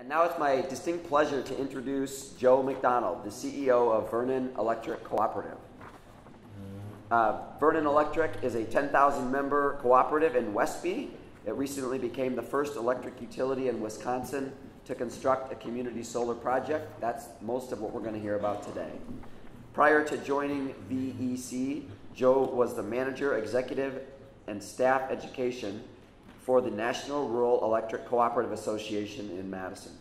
And now it's my distinct pleasure to introduce Joe McDonald, the CEO of Vernon Electric Cooperative. Vernon Electric is a 10,000-member cooperative in Westby. It recently became the first electric utility in Wisconsin to construct a community solar project. That's most of what we're going to hear about today. Prior to joining VEC, Joe was the manager, executive, and staff education for the National Rural Electric Cooperative Association in Madison.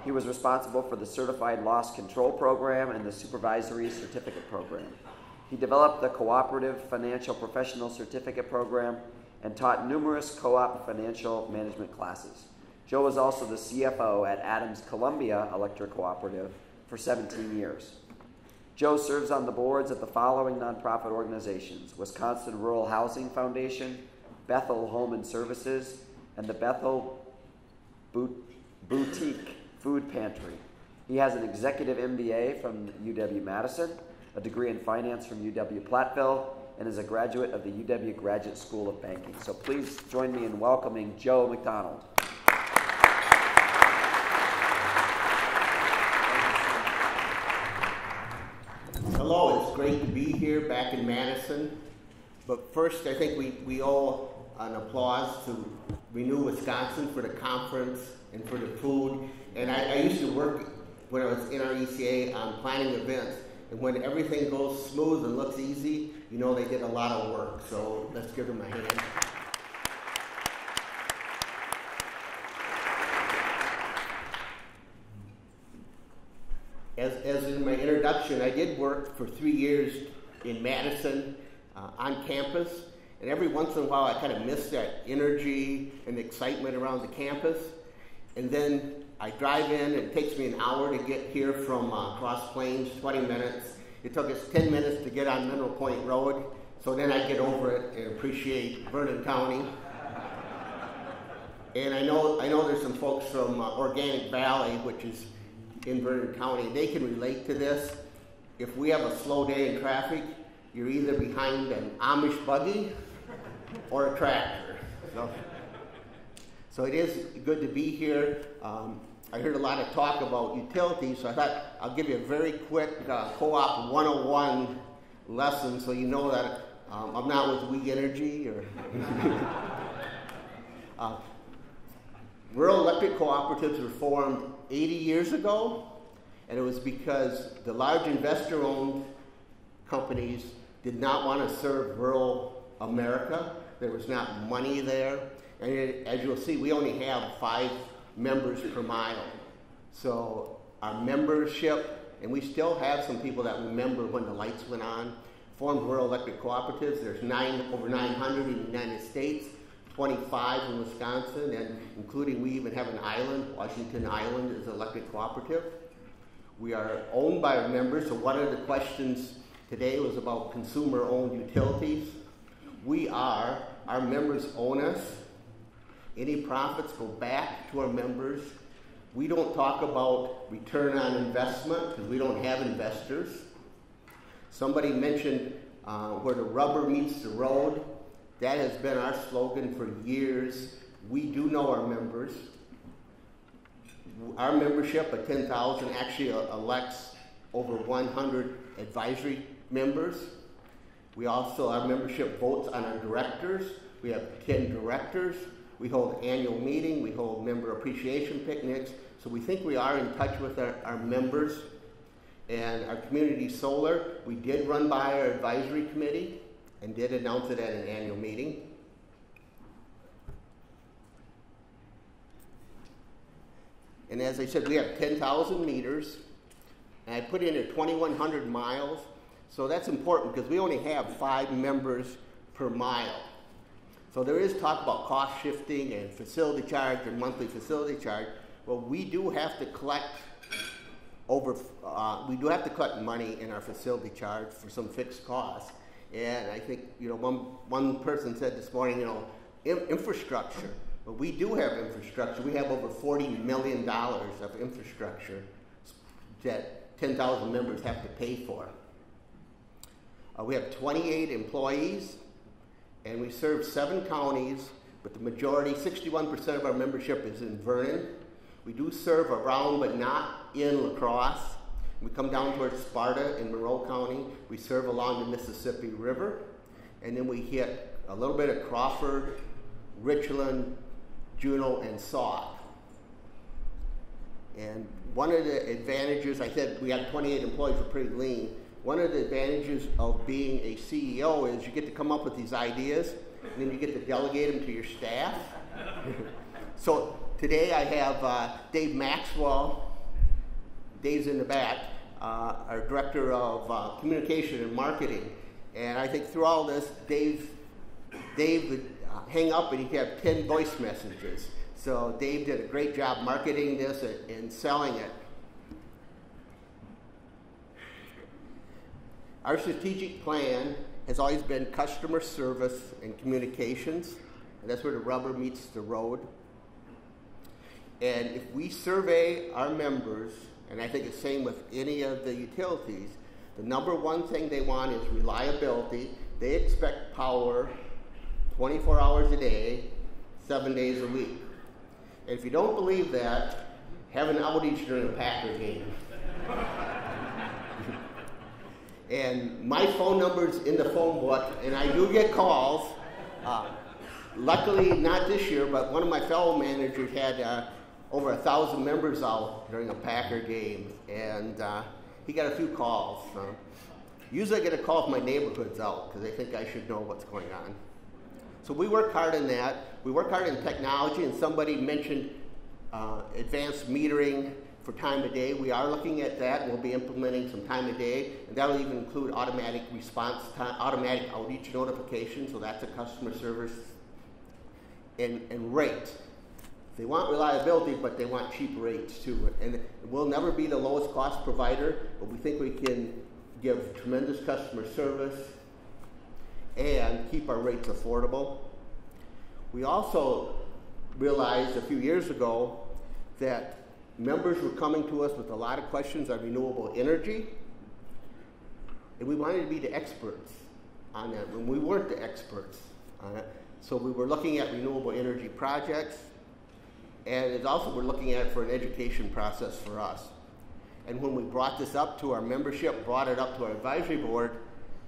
He was responsible for the Certified Loss Control Program and the Supervisory Certificate Program. He developed the Cooperative Financial Professional Certificate Program and taught numerous co-op financial management classes. Joe was also the CFO at Adams-Columbia Electric Cooperative for 17 years. Joe serves on the boards of the following nonprofit organizations: Wisconsin Rural Housing Foundation, Bethel Home and Services, and the Bethel Butikk Food Pantry. He has an Executive MBA from UW-Madison, a degree in finance from UW-Platteville, and is a graduate of the UW Graduate School of Banking. So please join me in welcoming Joe McDonald. Hello, it's great to be here back in Madison. But first, I think we owe an applause to Renew Wisconsin for the conference and for the food. And I used to work when I was in our ECA on planning events. And when everything goes smooth and looks easy, you know they did a lot of work. So let's give them a hand. As in my introduction, I did work for 3 years in Madison on campus. And every once in a while, I kind of miss that energy and excitement around the campus. And then I drive in, and it takes me an hour to get here from Cross Plains, 20 minutes. It took us 10 minutes to get on Mineral Point Road. So then I get over it and appreciate Vernon County. And I know there's some folks from Organic Valley, which is in Vernon County. They can relate to this. If we have a slow day in traffic, you're either behind an Amish buggy or a tractor. So it is good to be here. I heard a lot of talk about utilities, so I thought I'll give you a very quick Co-op 101 lesson so you know that I'm not with We Energy or Rural electric cooperatives were formed 80 years ago, and it was because the large investor-owned companies did not want to serve rural America. There was not money there. And as you'll see, we only have 5 members per mile. So our membership, and we still have some people that remember when the lights went on, formed rural electric cooperatives. There's over 900 in the United States, 25 in Wisconsin, and including we even have an island. Washington Island is an electric cooperative. We are owned by our members, so one of the questions today was about consumer-owned utilities. Our members own us. Any profits go back to our members. We don't talk about return on investment because we don't have investors. Somebody mentioned where the rubber meets the road. That has been our slogan for years. We do know our members. Our membership of 10,000 actually elects over 100 advisory members. Our membership votes on our directors. We have 10 directors. We hold annual meeting. We hold member appreciation picnics. So we think we are in touch with our members. And our community solar, we did run by our advisory committee and did announce it at an annual meeting. And as I said, we have 10,000 meters, and I put in at 2,100 miles. So that's important because we only have 5 members per mile. So there is talk about cost shifting and facility charge and monthly facility charge. Well, we do have to collect money in our facility charge for some fixed costs. And I think, one person said this morning, infrastructure. But we do have infrastructure. We have over $40 million of infrastructure that 10,000 members have to pay for. We have 28 employees, and we serve 7 counties, but the majority, 61% of our membership is in Vernon. We do serve around, but not in La Crosse. We come down towards Sparta in Monroe County. We serve along the Mississippi River. And then we hit a little bit of Crawford, Richland, Juneau, and Sauk. And one of the advantages, I said we had 28 employees, we're pretty lean. One of the advantages of being a CEO is you get to come up with these ideas, and then you get to delegate them to your staff. So today I have Dave Maxwell. Dave's in the back, our Director of Communication and Marketing. And I think through all this, Dave would hang up and he'd have 10 voice messages. So Dave did a great job marketing this and selling it. Our strategic plan has always been customer service and communications, and that's where the rubber meets the road. And if we survey our members, and I think it's the same with any of the utilities, the number one thing they want is reliability. They expect power 24 hours a day, 7 days a week. And if you don't believe that, have an outage during a Packer game. And my phone number's in the phone book, and I do get calls. Luckily, not this year, but one of my fellow managers had over 1,000 members out during a Packer game, and he got a few calls. Usually I get a call if my neighborhood's out, because they think I should know what's going on. So we work hard in that. We work hard in technology, and somebody mentioned advanced metering for time of day. We are looking at that. We'll be implementing some time of day, and that'll even include automatic response time, automatic outage notification, so that's a customer service. And rate. They want reliability, but they want cheap rates too. And we'll never be the lowest cost provider, but we think we can give tremendous customer service and keep our rates affordable. We also realized a few years ago that members were coming to us with a lot of questions on renewable energy, and we wanted to be the experts on that when we weren't the experts on it. So we were looking at renewable energy projects, and it also we're looking at it for an education process for us. And when we brought this up to our membership, brought it up to our advisory board,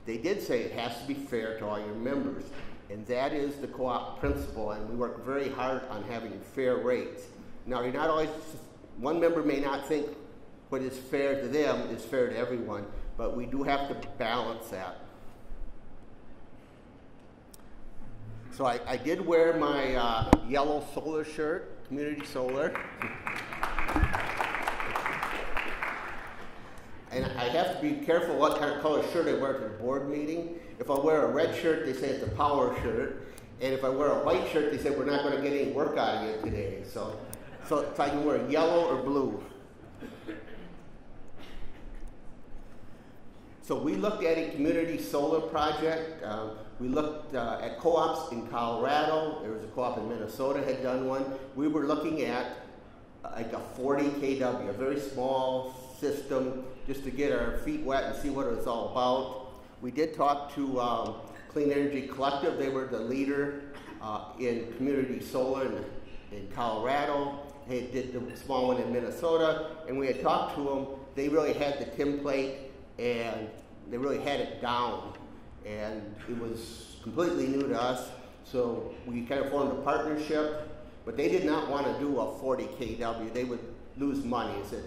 they did say it has to be fair to all your members. And that is the co-op principle, and we work very hard on having fair rates. Now, you're not always, one member may not think what is fair to them is fair to everyone, but we do have to balance that. So I did wear my yellow solar shirt, Community Solar. And I have to be careful what kind of color shirt I wear to the board meeting. If I wear a red shirt, they say it's a power shirt. And if I wear a white shirt, they say we're not going to get any work out of you today. So I can wear yellow or blue. So we looked at a community solar project. We looked at co-ops in Colorado. There was a co-op in Minnesota had done one. We were looking at like a 40 kW, a very small system, just to get our feet wet and see what it was all about. We did talk to Clean Energy Collective. They were the leader in community solar in Colorado. They did the small one in Minnesota, and we had talked to them. They really had the template, and they really had it down. And it was completely new to us, so we kind of formed a partnership. But they did not want to do a 40 kW. They would lose money. They said,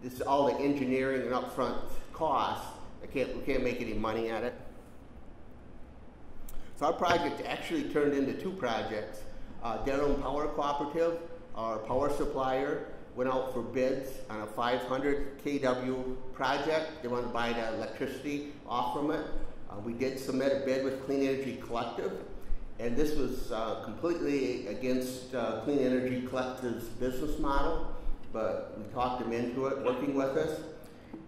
this is all the engineering and upfront costs. We can't make any money at it. So our project actually turned into two projects. Geralyn Power Cooperative, our power supplier, went out for bids on a 500 kW project. They wanted to buy the electricity off from it. We did submit a bid with Clean Energy Collective, and this was completely against Clean Energy Collective's business model, but we talked them into it, working with us.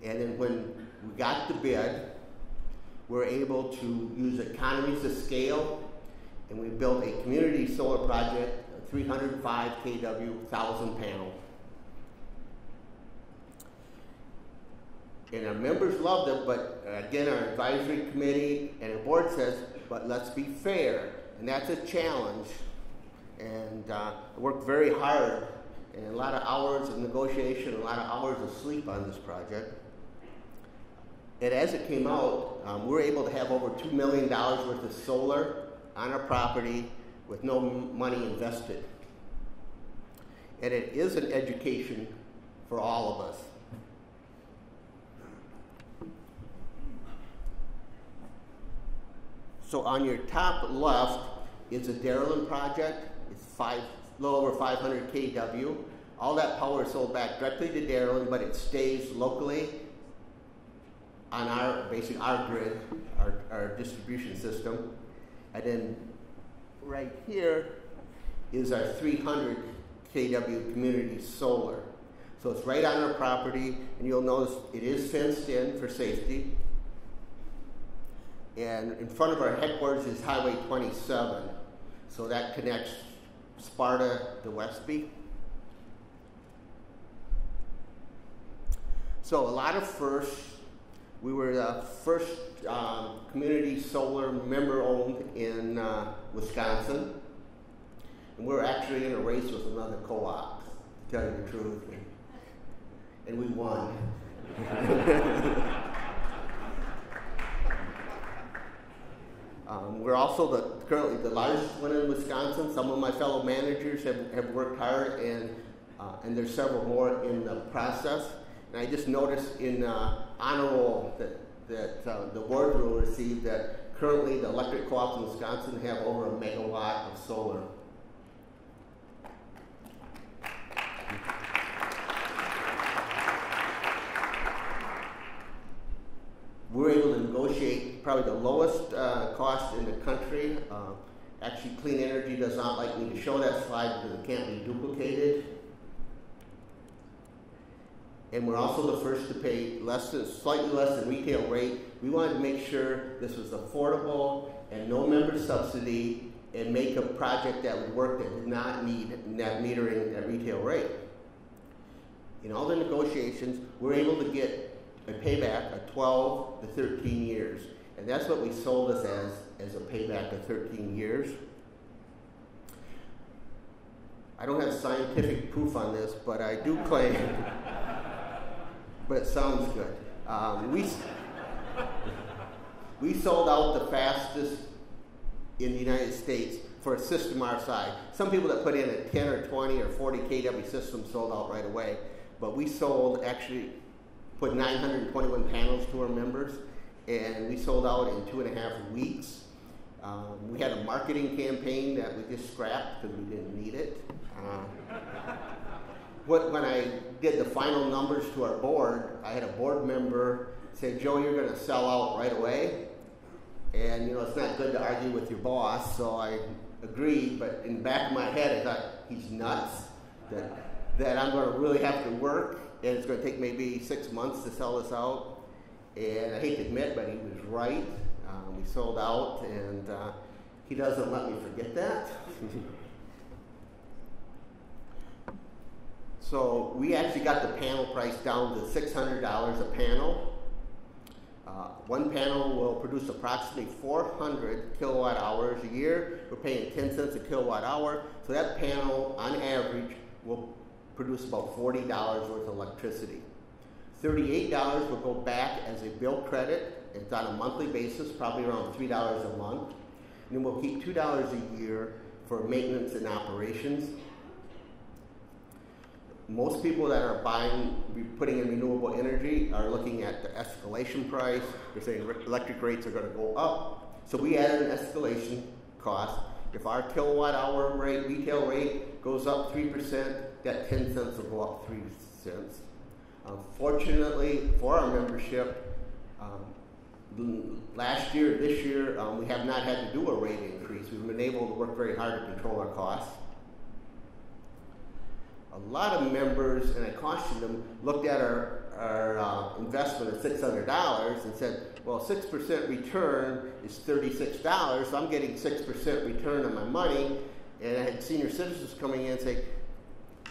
And then when we got the bid, we were able to use economies of scale, and we built a community solar project, a 305 kW, 1,000 panel. And our members loved it, but again, our advisory committee and our board says, but let's be fair. And that's a challenge. And I worked very hard and a lot of hours of negotiation, a lot of hours of sleep on this project. And as it came out, we were able to have over $2 million worth of solar on our property with no money invested. And it is an education for all of us. So on your top left is a Geralyn project. It's a little over 500 kW. All that power is sold back directly to Geralyn, but it stays locally on our grid, our distribution system. And then right here is our 300 kW community solar. So it's right on our property, and you'll notice it is fenced in for safety. And in front of our headquarters is Highway 27. So that connects Sparta to Westby. So a lot of firsts. We were the first community solar member-owned in Wisconsin. And we're actually in a race with another co-op, to tell you the truth. And we won. We're also currently the largest one in Wisconsin. Some of my fellow managers have worked hard, and there's several more in the process. And I just noticed in honor roll that the board will receive that currently the electric co-ops in Wisconsin have over 1 megawatt of solar. We're able to negotiate probably the lowest cost in the country. Actually, Clean Energy does not like me to show that slide because it can't be duplicated. And we're also the first to pay slightly less than retail rate. We wanted to make sure this was affordable and no member subsidy, and make a project that would work that did not need net metering at retail rate. In all the negotiations, we're able to get a payback of 12 to 13 years. And that's what we sold us as a payback of 13 years. I don't have scientific proof on this, but I do claim, but it sounds good. We sold out the fastest in the United States for a system our size. Some people that put in a 10 or 20 or 40 kW system sold out right away, but we put 921 panels to our members, and we sold out in 2.5 weeks. We had a marketing campaign that we just scrapped because we didn't need it. When I did the final numbers to our board, I had a board member say, "Joe, you're going to sell out right away." And, it's not good to argue with your boss, so I agreed. But in the back of my head, I thought, he's nuts, that I'm going to really have to work, and it's going to take maybe 6 months to sell this out. And I hate to admit, but he was right. We sold out, and he doesn't let me forget that. So we actually got the panel price down to $600 a panel. One panel will produce approximately 400 kilowatt hours a year. We're paying 10 cents a kilowatt hour. So that panel, on average, will produce about $40 worth of electricity. $38 will go back as a bill credit. It's on a monthly basis, probably around $3 a month. And then we'll keep $2 a year for maintenance and operations. Most people that are putting in renewable energy are looking at the escalation price. They're saying electric rates are going to go up. So we added an escalation cost. If our kilowatt hour rate, retail rate, goes up 3%, that 10 cents will go up 3 cents. Fortunately for our membership, last year, this year, we have not had to do a rate increase. We've been able to work very hard to control our costs. A lot of members, and I cautioned them, looked at our investment of $600 and said, well, 6% return is $36, so I'm getting 6% return on my money. And I had senior citizens coming in and say,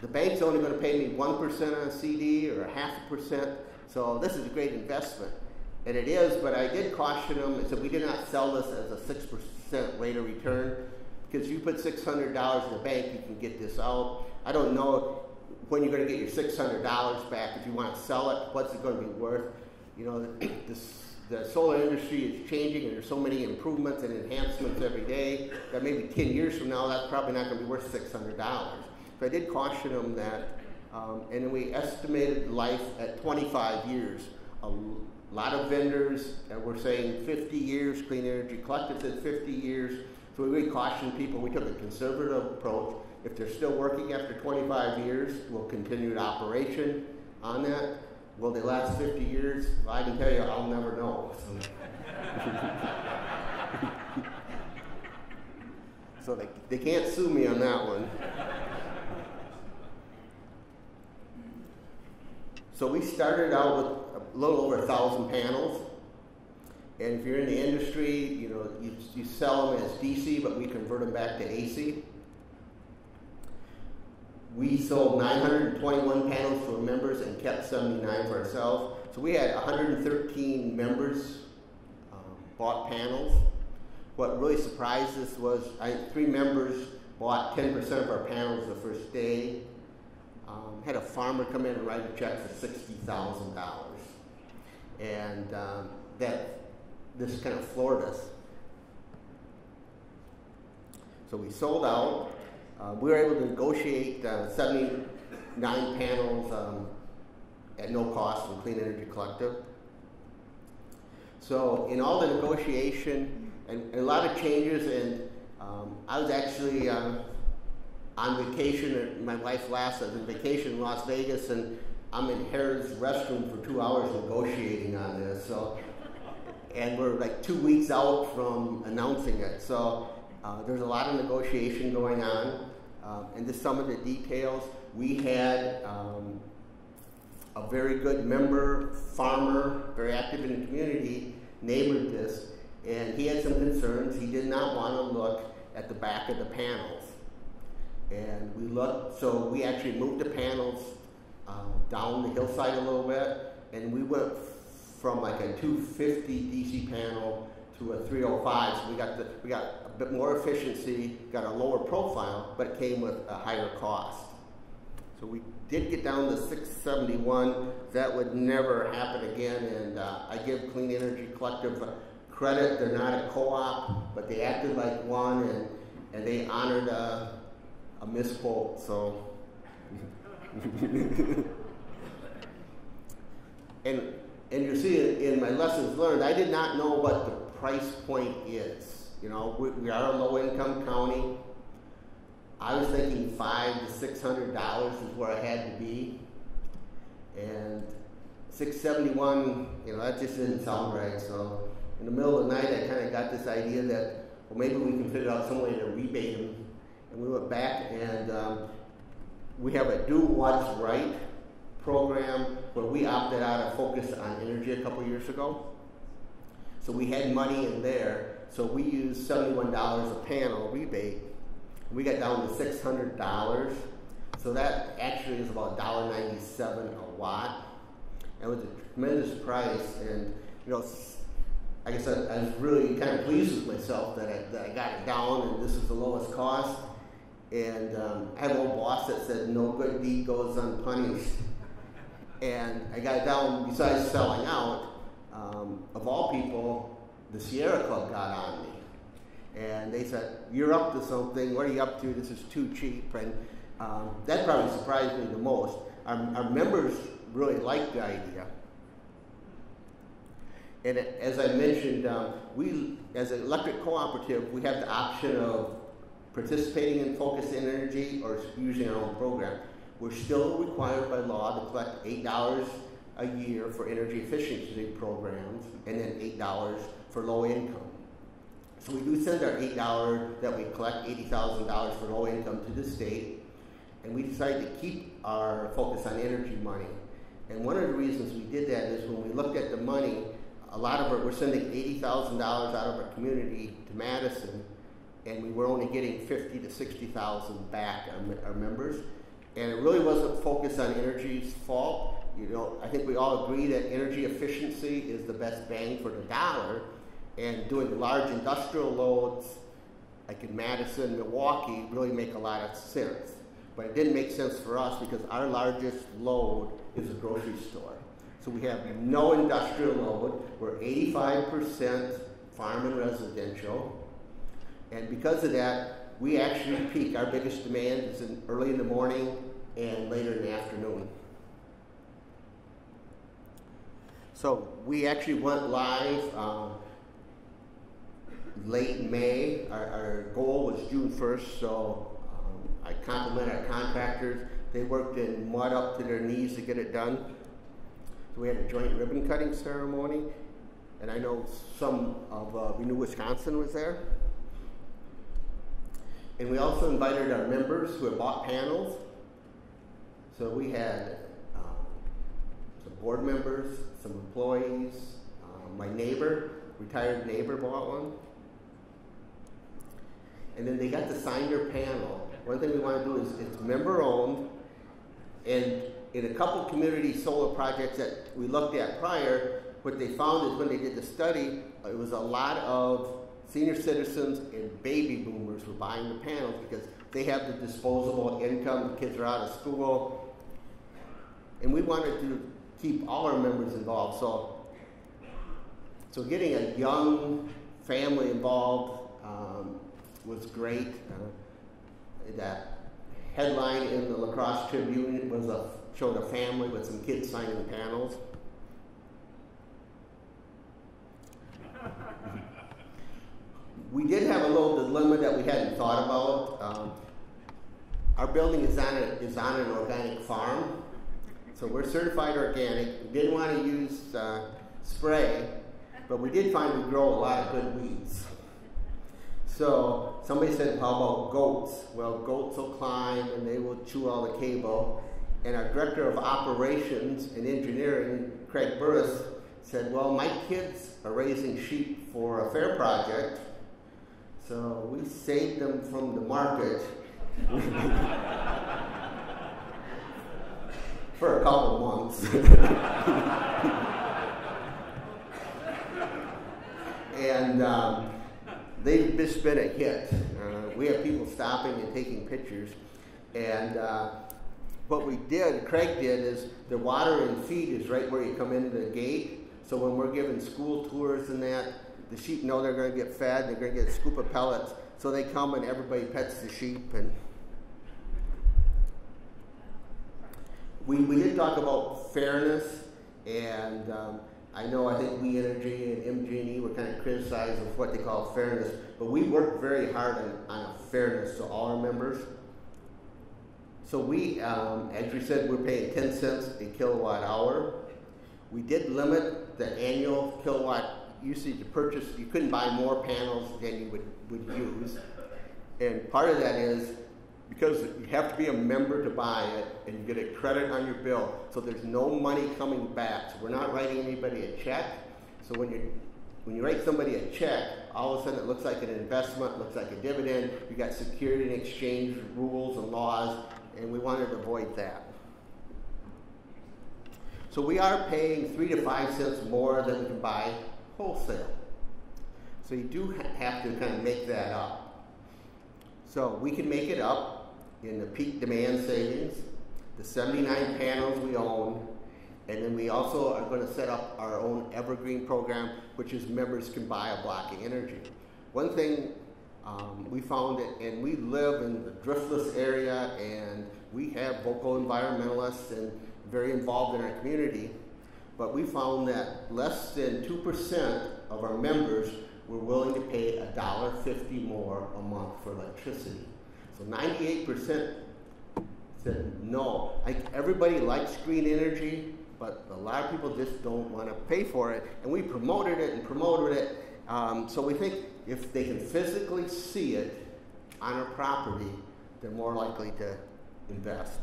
the bank's only going to pay me 1% on a CD or 0.5%, so this is a great investment. And it is, but I did caution them and said, we did not sell this as a 6% rate of return, because if you put $600 in the bank, you can get this out. I don't know when you're going to get your $600 back. If you want to sell it, what's it going to be worth? You know, the solar industry is changing, and there's so many improvements and enhancements every day that maybe 10 years from now, that's probably not going to be worth $600. So I did caution them that, and then we estimated life at 25 years. A lot of vendors were saying 50 years. Clean Energy Collective said 50 years. So we really cautioned people. We took a conservative approach. If they're still working after 25 years, we'll continue the operation on that. Will they last 50 years? Well, I can tell you, I'll never know. So they can't sue me on that one. So we started out with a little over 1,000 panels. And if you're in the industry, you know, you sell them as DC, but we convert them back to AC. We sold 921 panels to our members and kept 79 for ourselves. So we had 113 members bought panels. What really surprised us was 3 members bought 10% of our panels the first day. Had a farmer come in and write a check for $60,000. And this kind of floored us. So we sold out. We were able to negotiate 79 panels at no cost from Clean Energy Collective. So in all the negotiation and a lot of changes, and I was actually on vacation. My wife last, I was on vacation in Las Vegas, and I'm in Harrod's restroom for 2 hours negotiating on this. So, and we're like 2 weeks out from announcing it. So there's a lot of negotiation going on. And just some of the details, we had a very good member, farmer, very active in the community, neighbored this, and he had some concerns. He did not want to look at the back of the panels. And we looked, so we actually moved the panels down the hillside a little bit, and we went from like a 250 DC panel to a 305. So we got a bit more efficiency, got a lower profile, but it came with a higher cost. So we did get down to 671. That would never happen again, and I give Clean Energy Collective credit. They're not a co-op, but they acted like one, and they honored a misquote. So, and you see in my lessons learned, I did not know what the price point is. You know, we are a low-income county. I was thinking $500 to $600 is where I had to be, and 671, you know, that just didn't sound right. So in the middle of the night, I kind of got this idea that, well, maybe we can figure out some way to rebate them. And we went back, and we have a Do What's Right program where we opted out of Focus on Energy a couple years ago. So we had money in there, so we used $71 a panel rebate. We got down to $600. So that actually is about $1.97 a watt. It was a tremendous price, and you know, I guess I was really kind of pleased with myself that I got it down, and this is the lowest cost. And I had an old boss that said, "No good deed goes unpunished." And I got it down. Besides selling out, of all people, the Sierra Club got on me. And they said, "You're up to something. What are you up to? This is too cheap." And that probably surprised me the most. Our members really liked the idea. And as I mentioned, we, as an electric cooperative, we have the option of participating in Focus Energy or using our own program. We're still required by law to collect $8 a year for energy efficiency programs, and then $8 for low income. So we do send our $8 that we collect, $80,000 for low income, to the state, and we decided to keep our Focus on Energy money. And one of the reasons we did that is when we looked at the money, a lot of it, we're sending $80,000 out of our community to Madison, and we were only getting $50,000 to $60,000 back, our members. And it really wasn't Focus on Energy's fault. You know, I think we all agree that energy efficiency is the best bang for the dollar, and doing large industrial loads like in Madison, Milwaukee, really make a lot of sense. But it didn't make sense for us because our largest load is a grocery store. So we have no industrial load. We're 85% farm and residential. And because of that, we actually peak. Our biggest demand is early in the morning and later in the afternoon. So we actually went live late May. Our goal was June 1st, so I compliment our contractors. They worked in mud up to their knees to get it done. So we had a joint ribbon cutting ceremony, and I know some of Renew Wisconsin was there. And we also invited our members who had bought panels. So we had some board members, some employees, my neighbor, retired neighbor bought one. And then they got to sign their panel. One thing we want to do is it's member owned, and in a couple community solar projects that we looked at prior, what they found is when they did the study, it was a lot of senior citizens and baby boomers were buying the panels because they have the disposable income, the kids are out of school. And we wanted to keep all our members involved. So getting a young family involved was great. That headline in the La Crosse Tribune showed a family with some kids signing panels. We did have a little dilemma that we hadn't thought about. Our building is on an organic farm, so we're certified organic. We didn't want to use spray, but we did find we grow a lot of good weeds. So somebody said, how about goats? Well, goats will climb and they will chew all the cable. And our director of operations and engineering, Craig Burris, said, well, my kids are raising sheep for a fair project, so we saved them from the market for a couple months. And they've just been a hit. We have people stopping and taking pictures. And what we did, Craig did, is the water and feed is right where you come into the gate. So when we're giving school tours and that, the sheep know they're going to get fed, they're going to get a scoop of pellets. So they come and everybody pets the sheep. And we did talk about fairness, and I think We Energy and MG&E were kind of criticized of what they call fairness, but we worked very hard on a fairness to all our members. So we, as we said, we're paying 10 cents a kilowatt hour. We did limit the annual kilowatt usage to purchase. You couldn't buy more panels than you would use. And part of that is because you have to be a member to buy it, and you get a credit on your bill, so there's no money coming back. So we're not writing anybody a check. So when you write somebody a check, all of a sudden it looks like an investment, looks like a dividend. You got security and exchange rules and laws, and we wanted to avoid that. So we are paying 3 to 5 cents more than we can buy wholesale. So you do have to kind of make that up. So we can make it up in the peak demand savings, the 79 panels we own, and then we also are going to set up our own evergreen program, which is members can buy a blocking energy. One thing we found that, and we live in the driftless area, and we have vocal environmentalists and very involved in our community, but we found that less than 2% of our members were willing to pay $1.50 more a month for electricity. So 98% said no. Everybody likes green energy, but a lot of people just don't want to pay for it. And we promoted it and promoted it. So we think if they can physically see it on a property, they're more likely to invest.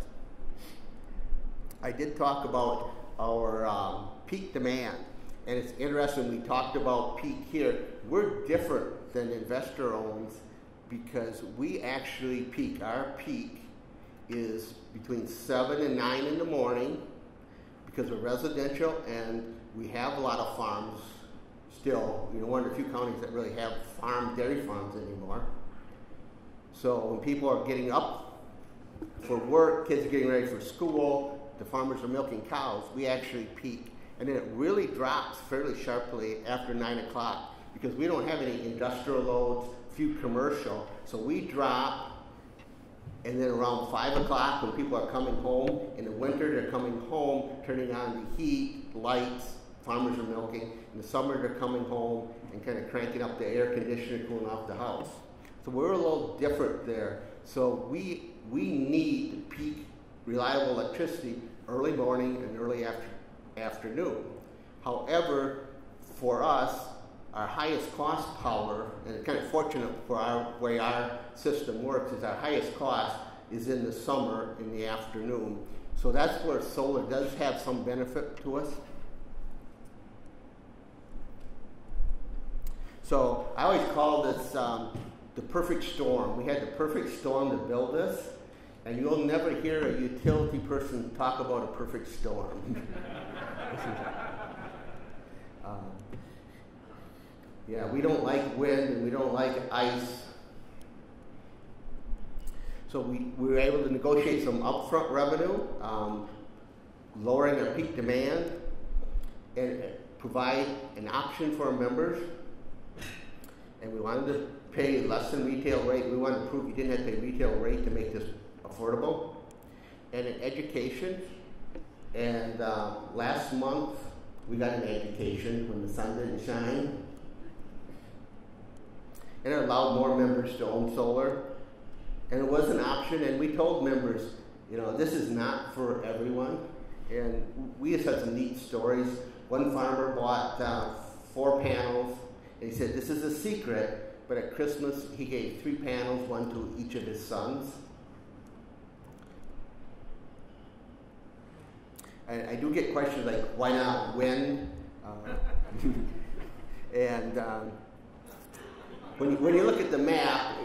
I did talk about our peak demand. And it's interesting, we talked about peak here. We're different than investor owns because we actually peak. Our peak is between 7 and 9 in the morning because we're residential and we have a lot of farms still. One of the few counties that really have dairy farms anymore. So when people are getting up for work, kids are getting ready for school, the farmers are milking cows, we actually peak. And then it really drops fairly sharply after 9 o'clock because we don't have any industrial loads, few commercial. So we drop, and then around 5 o'clock when people are coming home, in the winter they're coming home, turning on the heat, lights, farmers are milking. In the summer they're coming home and kind of cranking up the air conditioner, cooling off the house. So we're a little different there. So we need peak reliable electricity early morning and early afternoon. However, for us, our highest cost power, and it's kind of fortunate for our way our system works, is our highest cost is in the summer in the afternoon. So that's where solar does have some benefit to us. So I always call this the perfect storm. We had the perfect storm to build this, and you'll never hear a utility person talk about a perfect storm. Yeah, we don't like wind and we don't like ice. So we were able to negotiate some upfront revenue, lowering our peak demand, and provide an option for our members. And we wanted to pay less than retail rate. We wanted to prove you didn't have to pay retail rate to make this affordable. And in education, and last month we got an education when the sun didn't shine. And it allowed more members to own solar. And it was an option, and we told members, you know, this is not for everyone. And we just had some neat stories. One farmer bought 4 panels, and he said, this is a secret, but at Christmas he gave 3 panels, 1 to each of his sons. I do get questions like, why not wind? And when you look at the map,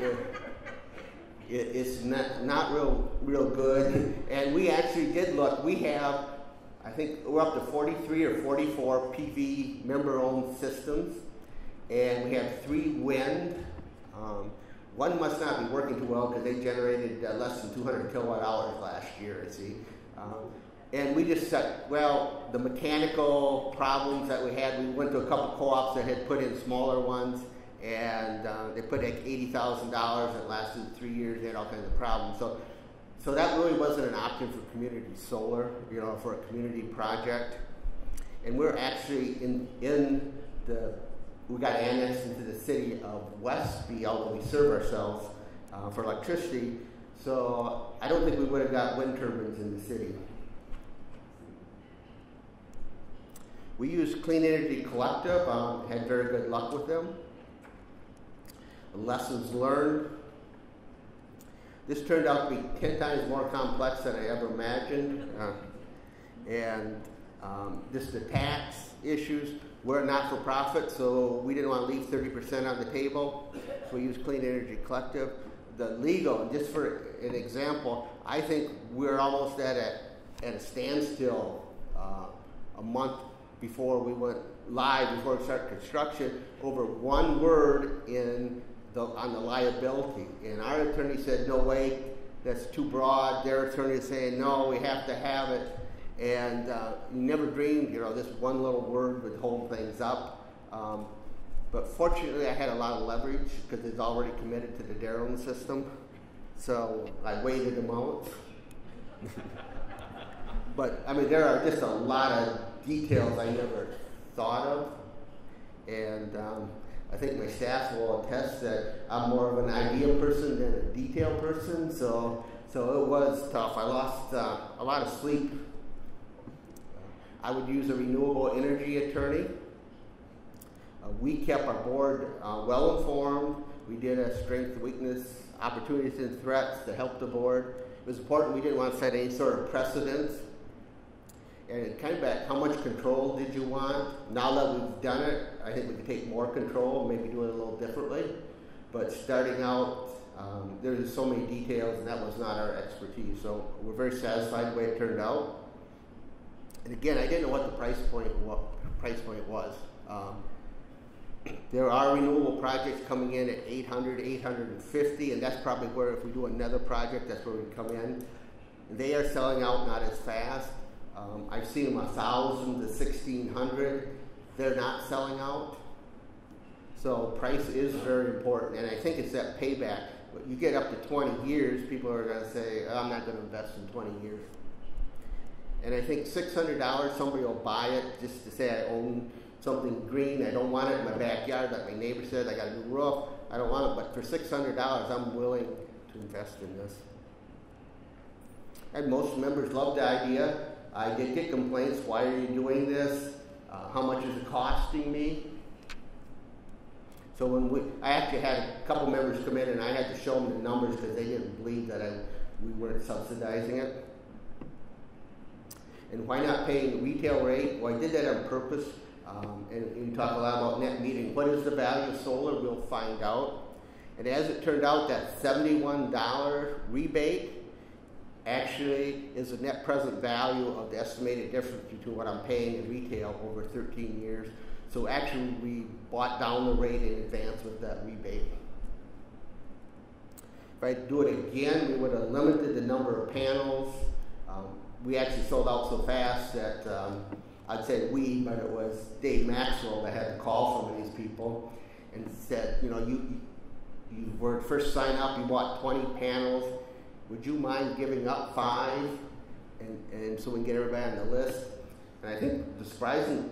it's not real good. And we actually did look. We have, I think we're up to 43 or 44 PV member-owned systems, and we have 3 wind. One must not be working too well because they generated less than 200 kilowatt hours last year. See. And we just said, well, the mechanical problems that we had, we went to a couple co-ops that had put in smaller ones, and they put like $80,000. It lasted 3 years. They had all kinds of problems. So that really wasn't an option for community solar, you know, for a community project. And we're actually we got annexed into the city of Westby, although we serve ourselves for electricity. So I don't think we would have got wind turbines in the city. We used Clean Energy Collective, had very good luck with them. Lessons learned. This turned out to be 10 times more complex than I ever imagined. Just the tax issues. We're a not-for-profit, so we didn't want to leave 30% on the table. So we used Clean Energy Collective. The legal, and just for an example, I think we're almost at a standstill a month before we went live, before we started construction, over one word on the liability. And our attorney said, no way, that's too broad. Their attorney is saying, no, we have to have it. And you never dreamed, you know, this one little word would hold things up. But fortunately, I had a lot of leverage because it's already committed to the Geralyn system. So I waited them out. But, I mean, there are just a lot of details I never thought of. And I think my staff will attest that I'm more of an idea person than a detail person. So it was tough. I lost a lot of sleep. I would use a renewable energy attorney. We kept our board well informed. We did a strength, weakness, opportunities, and threats to help the board. It was important. We didn't want to set any sort of precedents. And it came back, how much control did you want? Now that we've done it, I think we could take more control, maybe do it a little differently. But starting out, there's so many details, and that was not our expertise. So we're very satisfied the way it turned out. And again, I didn't know what the price point was. There are renewable projects coming in at 800, 850, and that's probably where, if we do another project, that's where we come in. They are selling out not as fast. I've seen them 1,000 to 1,600. They're not selling out. So price is very important, and I think it's that payback. But you get up to 20 years, people are going to say, oh, I'm not going to invest in 20 years. And I think $600, somebody will buy it just to say I own something green. I don't want it in my backyard, like my neighbor said, I got a new roof. I don't want it, but for $600, I'm willing to invest in this. And most members love the idea. I did get complaints, why are you doing this? How much is it costing me? So I actually had a couple members come in and I had to show them the numbers because they didn't believe that we weren't subsidizing it. And why not paying the retail rate? Well, I did that on purpose. And we talk a lot about net metering. What is the value of solar? We'll find out. And as it turned out, that $71 rebate actually is the net present value of the estimated difference between what I'm paying in retail over 13 years. So actually, we bought down the rate in advance with that rebate. If I do it again, we would have limited the number of panels. We actually sold out so fast that I'd say we, but it was Dave Maxwell that had to call some of these people and said, you know, you were first sign up, you bought 20 panels. Would you mind giving up 5? And so we can get everybody on the list. And I think the surprising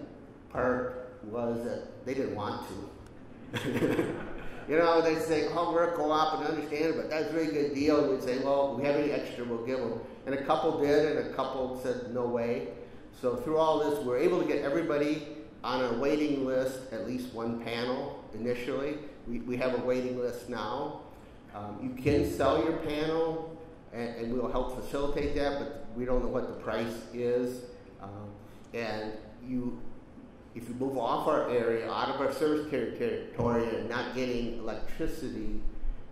part was that they didn't want to. You know, they'd say, oh, we're a co-op and understand it, but that's a really good deal. And we'd say, well, if we have any extra, we'll give them. And a couple did, and a couple said, no way. So through all this, we're able to get everybody on a waiting list, at least one panel initially. We have a waiting list now. You can sell your panel, and we'll help facilitate that, but we don't know what the price is. And if you move off our area, out of our service territory, and not getting electricity,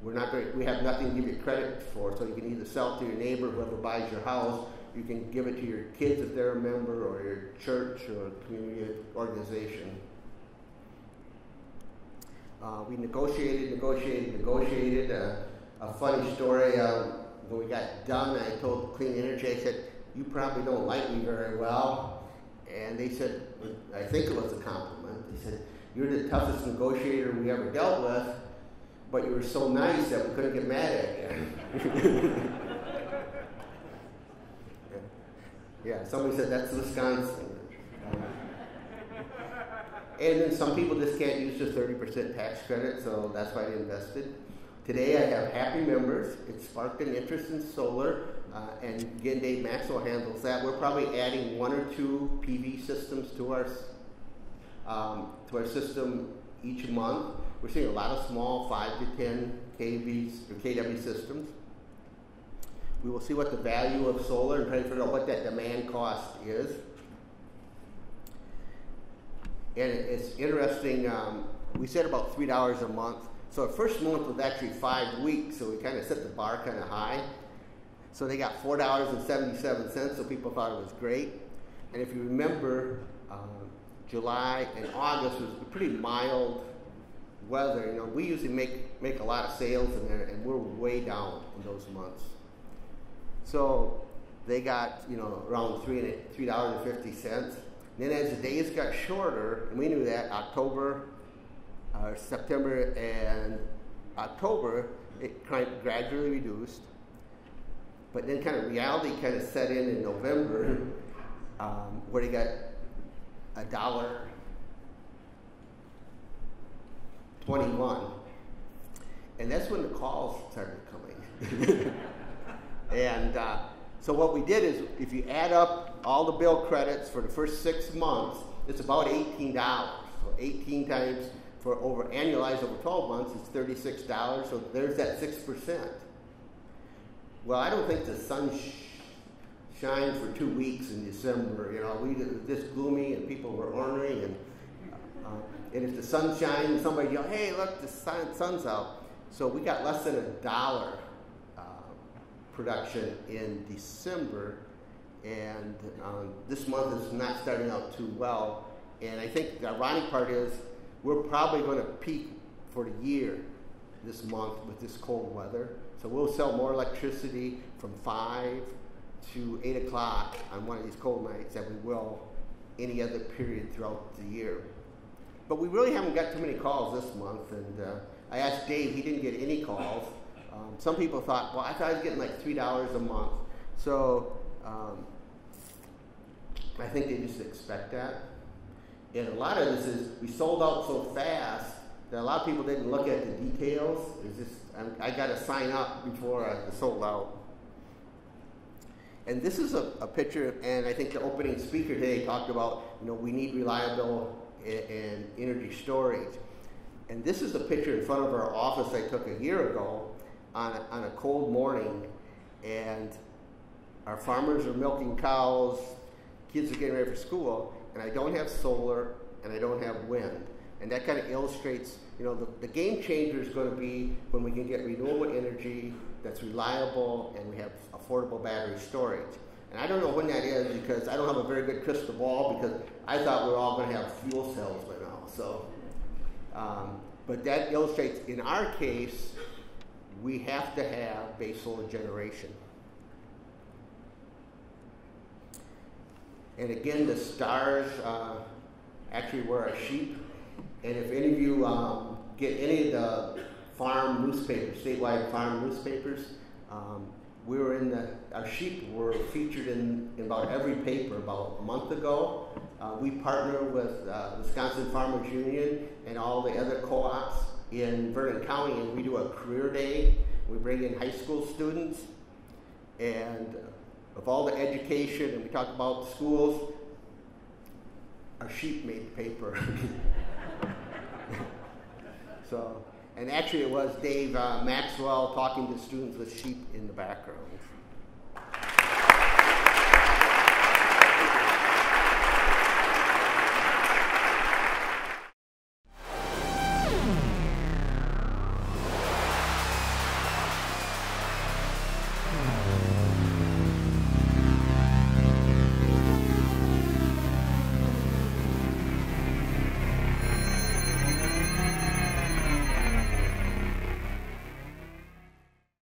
we have nothing to give you credit for. So you can either sell it to your neighbor, whoever buys your house. You can give it to your kids if they're a member, or your church or community organization. We negotiated. A funny story, when we got done, I told Clean Energy, I said, you probably don't like me very well. And they said, I think it was a compliment. They said, you're the toughest negotiator we ever dealt with, but you were so nice that we couldn't get mad at you. Yeah, somebody said that's Wisconsin. And then some people just can't use the 30% tax credit, so that's why they invested. Today I have happy members. It sparked an interest in solar, and again, Dave Maxwell handles that. We're probably adding 1 or 2 PV systems to our system each month. We're seeing a lot of small 5 to 10 kVs or KW systems. We will see what the value of solar and try to figure out what that demand cost is. And it's interesting, we said about $3 a month. So our first month was actually 5 weeks, so we kind of set the bar kind of high. So they got $4.77, so people thought it was great. And if you remember, July and August was pretty mild weather. You know, we usually make a lot of sales in there, and we're way down in those months. So they got, you know, around $3.50. Then as the days got shorter, and we knew that September and October, it kind of gradually reduced. But then kind of reality kind of set in November, where they got $1.21. And that's when the calls started coming. And so what we did is, if you add up all the bill credits for the first 6 months, it's about $18. So 18 times annualized over 12 months, it's $36. So there's that 6%. Well, I don't think the sun shined for 2 weeks in December. You know, it was this gloomy, and people were ornery, and if the sun shines, somebody yell, "Hey, look, the sun's out!" So we got less than $1 production in December, and this month is not starting out too well. And I think the ironic part is we're probably going to peak for the year this month with this cold weather. So we'll sell more electricity from 5 to 8 o'clock on one of these cold nights than we will any other period throughout the year. But we really haven't got too many calls this month, and I asked Dave, he didn't get any calls. Some people thought, well, I thought I was getting like $3 a month. So I think they just expect that. And a lot of this is we sold out so fast that a lot of people didn't look at the details. It's just, I got to sign up before I sold out. And this is a picture, and I think the opening speaker today talked about, we need reliable and energy storage. And this is a picture in front of our office I took a year ago on a cold morning, and our farmers are milking cows, kids are getting ready for school, and I don't have solar and I don't have wind. And that kind of illustrates, the game changer is going to be when we can get renewable energy that's reliable and we have affordable battery storage. And I don't know when that is because I don't have a very good crystal ball, because I thought we were all going to have fuel cells by now. So, but that illustrates, in our case, we have to have base load generation. And again, the stars actually were our sheep. And if any of you get any of the farm newspapers, statewide farm newspapers, our sheep were featured in about every paper about a month ago. We partner with Wisconsin Farmers Union and all the other co-ops in Vernon County, and we do a career day. We bring in high school students, and of all the education, and we talk about schools, our sheep made the paper. So, and actually it was Dave Maxwell talking to students with sheep in the background.